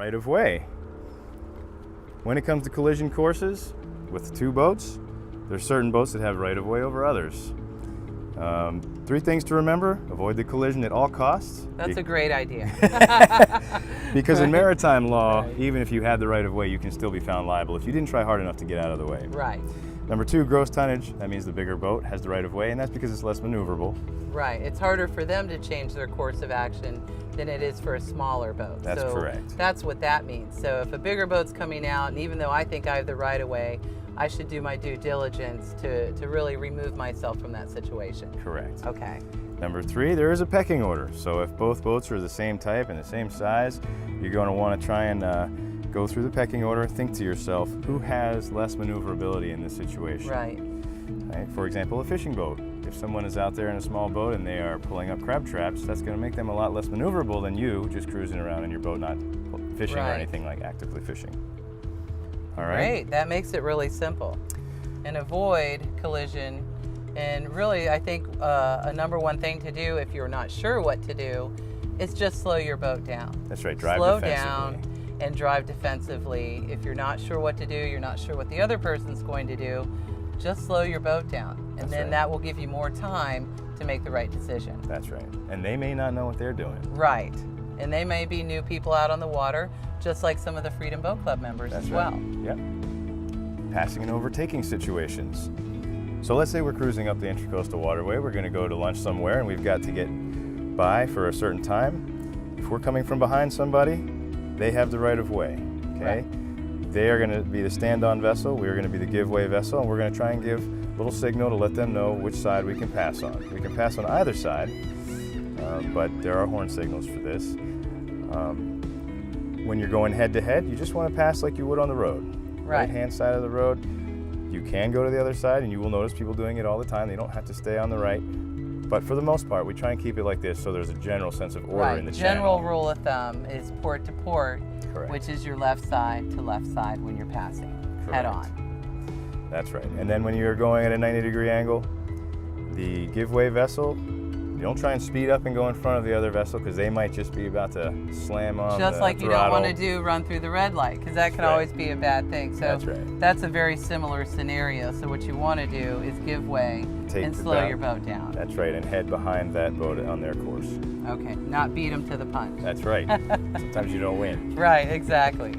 right of way. When it comes to collision courses with two boats, there's certain boats that have right of way over others. 3 things to remember: avoid the collision at all costs. That's a great idea. Because in maritime law, even if you had the right of way, you can still be found liable if you didn't try hard enough to get out of the way. Right. Number 2, gross tonnage. That means the bigger boat has the right of way, and that's because it's less maneuverable. Right. It's harder for them to change their course of action than it is for a smaller boat. That's correct. That's what that means. So if a bigger boat's coming out, and even though I think I have the right of way, I should do my due diligence to really remove myself from that situation. Correct. Okay. Number 3, there is a pecking order. So if both boats are the same type and the same size, you're going to want to try and go through the pecking order. Think to yourself, who has less maneuverability in this situation? Right. Right? For example, a fishing boat. If someone is out there in a small boat and they are pulling up crab traps, that's going to make them a lot less maneuverable than you just cruising around in your boat, not fishing or anything like actively fishing. All right. Great. That makes it really simple. And avoid collision. And really, I think a number one thing to do if you're not sure what to do is just slow your boat down. That's right. Drive slow defensively. down and drive defensively. If you're not sure what to do, you're not sure what the other person's going to do, just slow your boat down. And then that will give you more time to make the right decision. That's right. And they may not know what they're doing. Right. And they may be new people out on the water, just like some of the Freedom Boat Club members as well. Yep. Passing and overtaking situations. So let's say we're cruising up the Intracoastal Waterway. We're going to go to lunch somewhere and we've got to get by for a certain time. If we're coming from behind somebody, they have the right of way. Okay? Right. They are going to be the stand-on vessel. We're going to be the give-way vessel, and we're going to try and give a little signal to let them know which side we can pass on. We can pass on either side, but there are horn signals for this. When you're going head-to-head, you just want to pass like you would on the road. Right. Right-hand side of the road. You can go to the other side, and you will notice people doing it all the time. They don't have to stay on the right. But for the most part, we try and keep it like this so there's a general sense of order in the channel. General rule of thumb is port to port, which is your left side to left side when you're passing head on. That's right. And then when you're going at a 90-degree angle, the give-way vessel, you don't try and speed up and go in front of the other vessel because they might just be about to slam on just the like you throttle. don't want to run through the red light, because that can always be a bad thing. So that's a very similar scenario. So what you want to do is give way and slow your boat down. That's right, and head behind that boat on their course. Okay, not beat them to the punch. That's right. Sometimes you don't win. Right, exactly.